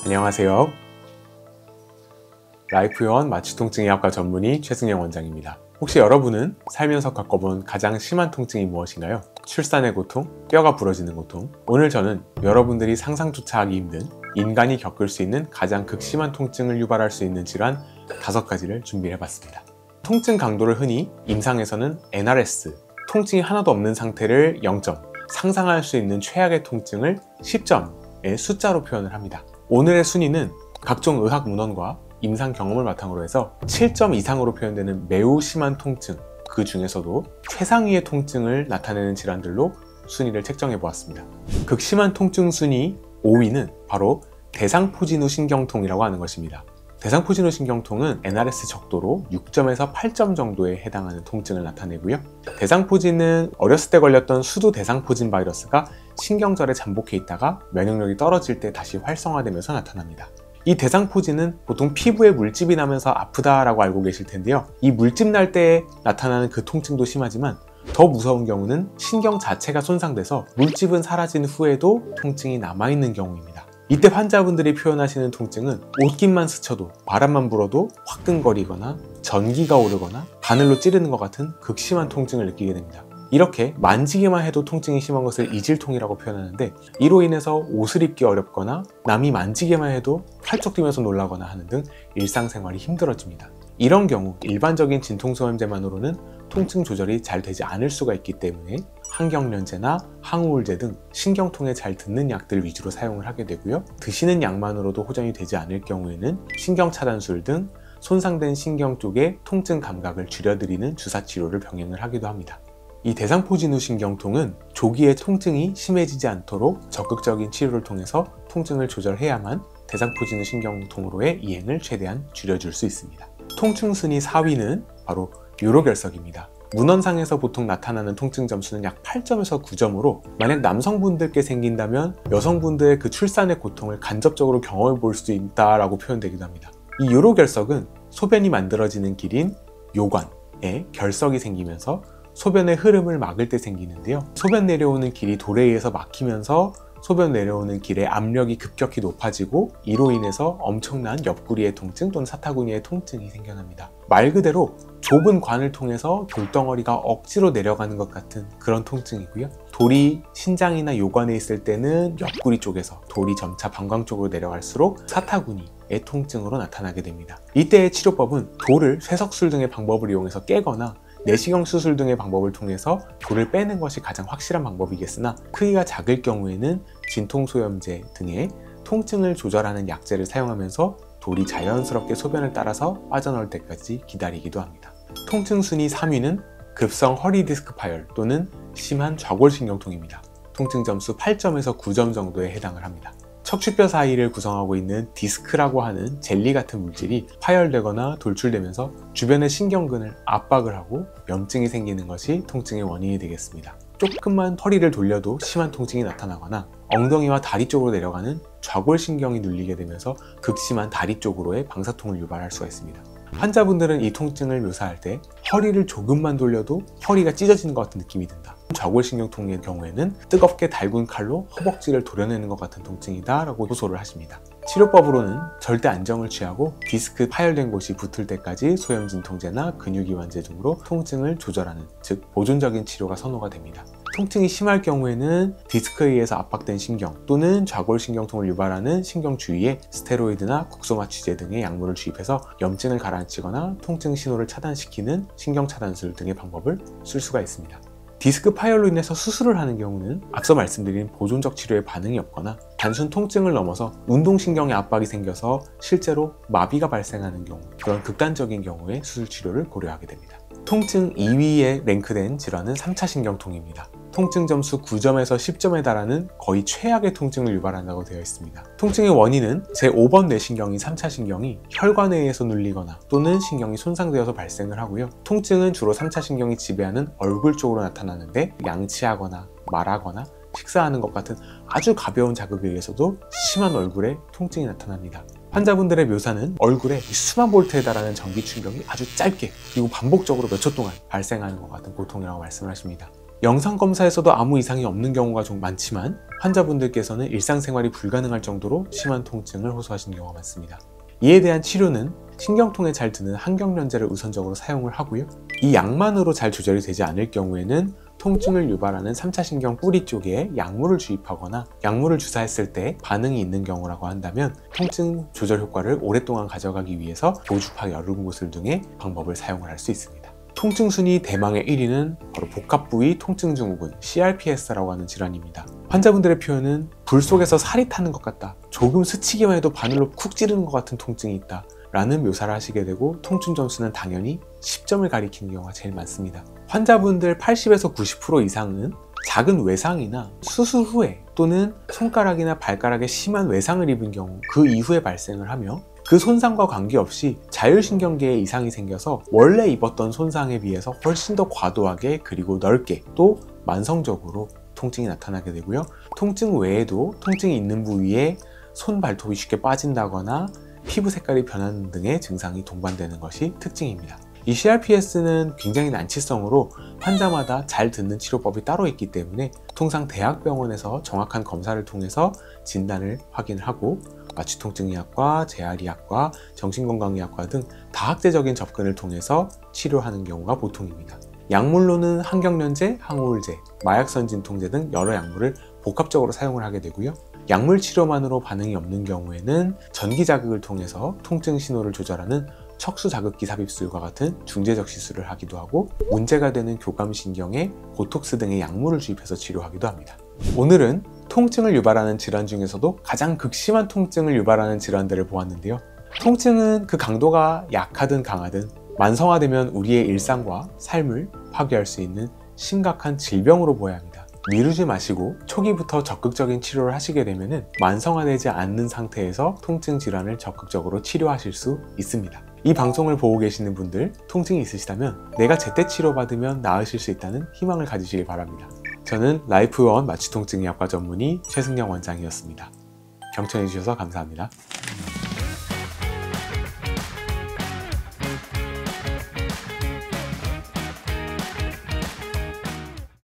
안녕하세요. 라이프요원 마취통증의학과 전문의 최승영 원장입니다. 혹시 여러분은 살면서 겪어본 가장 심한 통증이 무엇인가요? 출산의 고통, 뼈가 부러지는 고통. 오늘 저는 여러분들이 상상조차 하기 힘든 인간이 겪을 수 있는 가장 극심한 통증을 유발할 수 있는 질환 5가지를 준비해봤습니다. 통증 강도를 흔히 임상에서는 NRS, 통증이 하나도 없는 상태를 0점, 상상할 수 있는 최악의 통증을 10점의 숫자로 표현을 합니다. 오늘의 순위는 각종 의학 문헌과 임상 경험을 바탕으로 해서 7점 이상으로 표현되는 매우 심한 통증, 그 중에서도 최상위의 통증을 나타내는 질환들로 순위를 책정해 보았습니다. 극심한 통증 순위 5위는 바로 대상포진후 신경통이라고 하는 것입니다. 대상포진후 신경통은 NRS 적도로 6점에서 8점 정도에 해당하는 통증을 나타내고요. 대상포진은 어렸을 때 걸렸던 수두 대상포진 바이러스가 신경절에 잠복해 있다가 면역력이 떨어질 때 다시 활성화되면서 나타납니다. 이 대상포진은 보통 피부에 물집이 나면서 아프다라고 알고 계실 텐데요. 이 물집 날 때 나타나는 그 통증도 심하지만 더 무서운 경우는 신경 자체가 손상돼서 물집은 바라진 후에도 통증이 남아있는 경우입니다. 이때 환자분들이 표현하시는 통증은 옷깃만 스쳐도, 바람만 불어도 화끈거리거나 전기가 오르거나 바늘로 찌르는 것 같은 극심한 통증을 느끼게 됩니다. 이렇게 만지기만 해도 통증이 심한 것을 이질통이라고 표현하는데, 이로 인해서 옷을 입기 어렵거나 남이 만지기만 해도 팔쩍 뛰면서 놀라거나 하는 등 일상생활이 힘들어집니다. 이런 경우 일반적인 진통소염제만으로는 통증 조절이 잘 되지 않을 수가 있기 때문에 항경련제나 항우울제 등 신경통에 잘 듣는 약들 위주로 사용을 하게 되고요. 드시는 약만으로도 호전이 되지 않을 경우에는 신경차단술 등 손상된 신경 쪽의 통증 감각을 줄여드리는 주사치료를 병행을 하기도 합니다. 이 대상포진후 신경통은 조기에 통증이 심해지지 않도록 적극적인 치료를 통해서 통증을 조절해야만 대상포진후 신경통으로의 이행을 최대한 줄여줄 수 있습니다. 통증 순위 4위는 바로 요로결석입니다. 문헌상에서 보통 나타나는 통증 점수는 약 8점에서 9점으로 만약 남성분들께 생긴다면 여성분들의 그 출산의 고통을 간접적으로 경험해 볼 수 있다라고 표현되기도 합니다. 이 요로결석은 소변이 만들어지는 길인 요관에 결석이 생기면서 소변의 흐름을 막을 때 생기는데요. 소변 내려오는 길이 돌에 의해서 막히면서 소변 내려오는 길의 압력이 급격히 높아지고 이로 인해서 엄청난 옆구리의 통증 또는 사타구니의 통증이 생겨납니다. 말 그대로 좁은 관을 통해서 돌덩어리가 억지로 내려가는 것 같은 그런 통증이고요. 돌이 신장이나 요관에 있을 때는 옆구리 쪽에서, 돌이 점차 방광 쪽으로 내려갈수록 사타구니의 통증으로 나타나게 됩니다. 이때의 치료법은 돌을 쇠석술 등의 방법을 이용해서 깨거나 내시경 수술 등의 방법을 통해서 돌을 빼는 것이 가장 확실한 방법이겠으나, 크기가 작을 경우에는 진통소염제 등의 통증을 조절하는 약제를 사용하면서 돌이 자연스럽게 소변을 따라서 빠져나올 때까지 기다리기도 합니다. 통증 순위 3위는 급성 허리 디스크 파열 또는 심한 좌골신경통입니다. 통증 점수 8점에서 9점 정도에 해당을 합니다. 척추뼈 사이를 구성하고 있는 디스크라고 하는 젤리 같은 물질이 파열되거나 돌출되면서 주변의 신경근을 압박을 하고 염증이 생기는 것이 통증의 원인이 되겠습니다. 조금만 허리를 돌려도 심한 통증이 나타나거나 엉덩이와 다리 쪽으로 내려가는 좌골신경이 눌리게 되면서 극심한 다리 쪽으로의 방사통을 유발할 수가 있습니다. 환자분들은 이 통증을 묘사할 때 허리를 조금만 돌려도 허리가 찢어지는 것 같은 느낌이 든다. 좌골신경통의 경우에는 뜨겁게 달군 칼로 허벅지를 도려내는 것 같은 통증이다 라고 호소를 하십니다. 치료법으로는 절대 안정을 취하고 디스크 파열된 곳이 붙을 때까지 소염진통제나 근육이완제 등으로 통증을 조절하는, 즉 보존적인 치료가 선호가 됩니다. 통증이 심할 경우에는 디스크에 의해서 압박된 신경 또는 좌골신경통을 유발하는 신경 주위에 스테로이드나 국소마취제 등의 약물을 주입해서 염증을 가라앉히거나 통증 신호를 차단시키는 신경차단술 등의 방법을 쓸 수가 있습니다. 디스크 파열로 인해서 수술을 하는 경우는 앞서 말씀드린 보존적 치료에 반응이 없거나 단순 통증을 넘어서 운동신경에 압박이 생겨서 실제로 마비가 발생하는 경우, 그런 극단적인 경우에 수술 치료를 고려하게 됩니다. 통증 2위에 랭크된 질환은 3차 신경통입니다. 통증 점수 9점에서 10점에 달하는 거의 최악의 통증을 유발한다고 되어 있습니다. 통증의 원인은 제5번 뇌신경인 3차 신경이 혈관에 의해서 눌리거나 또는 신경이 손상되어서 발생을 하고요. 통증은 주로 3차 신경이 지배하는 얼굴 쪽으로 나타나는데, 양치하거나 말하거나 식사하는 것 같은 아주 가벼운 자극에 의해서도 심한 얼굴에 통증이 나타납니다. 환자분들의 묘사는 얼굴에 수만 볼트에 달하는 전기 충격이 아주 짧게 그리고 반복적으로 몇 초 동안 발생하는 것 같은 고통이라고 말씀을 하십니다. 영상검사에서도 아무 이상이 없는 경우가 좀 많지만 환자분들께서는 일상생활이 불가능할 정도로 심한 통증을 호소하시는 경우가 많습니다. 이에 대한 치료는 신경통에 잘 드는 항경련제를 우선적으로 사용을 하고요. 이 약만으로 잘 조절이 되지 않을 경우에는 통증을 유발하는 3차 신경 뿌리 쪽에 약물을 주입하거나 약물을 주사했을 때 반응이 있는 경우라고 한다면 통증 조절 효과를 오랫동안 가져가기 위해서 고주파 열응구슬 등의 방법을 사용을 할 수 있습니다. 통증 순위 대망의 1위는 바로 복합부위 통증 증후군 CRPS라고 하는 질환입니다. 환자분들의 표현은 불 속에서 살이 타는 것 같다, 조금 스치기만 해도 바늘로 쿡 찌르는 것 같은 통증이 있다 라는 묘사를 하시게 되고, 통증 점수는 당연히 10점을 가리키는 경우가 제일 많습니다. 환자분들 80에서 90% 이상은 작은 외상이나 수술 후에 또는 손가락이나 발가락에 심한 외상을 입은 경우 그 이후에 발생을 하며, 그 손상과 관계없이 자율신경계에 이상이 생겨서 원래 입었던 손상에 비해서 훨씬 더 과도하게 그리고 넓게 또 만성적으로 통증이 나타나게 되고요. 통증 외에도 통증이 있는 부위에 손, 발톱이 쉽게 빠진다거나 피부 색깔이 변하는 등의 증상이 동반되는 것이 특징입니다. 이 CRPS는 굉장히 난치성으로 환자마다 잘 듣는 치료법이 따로 있기 때문에 통상 대학병원에서 정확한 검사를 통해서 진단을 확인을 하고 마취통증의학과, 재활의학과, 정신건강의학과 등 다학제적인 접근을 통해서 치료하는 경우가 보통입니다. 약물로는 항경련제, 항우울제, 마약선진통제 등 여러 약물을 복합적으로 사용을 하게 되고요. 약물 치료만으로 반응이 없는 경우에는 전기 자극을 통해서 통증 신호를 조절하는 척수자극기 삽입술과 같은 중재적 시술을 하기도 하고, 문제가 되는 교감신경에 보톡스 등의 약물을 주입해서 치료하기도 합니다. 오늘은 통증을 유발하는 질환 중에서도 가장 극심한 통증을 유발하는 질환들을 보았는데요. 통증은 그 강도가 약하든 강하든 만성화되면 우리의 일상과 삶을 파괴할 수 있는 심각한 질병으로 보아야 합니다. 미루지 마시고 초기부터 적극적인 치료를 하시게 되면 만성화되지 않는 상태에서 통증 질환을 적극적으로 치료하실 수 있습니다. 이 방송을 보고 계시는 분들, 통증이 있으시다면 내가 제때 치료받으면 나으실 수 있다는 희망을 가지시길 바랍니다. 저는 라이프원 마취통증의학과 전문의 최승영 원장이었습니다. 경청해 주셔서 감사합니다.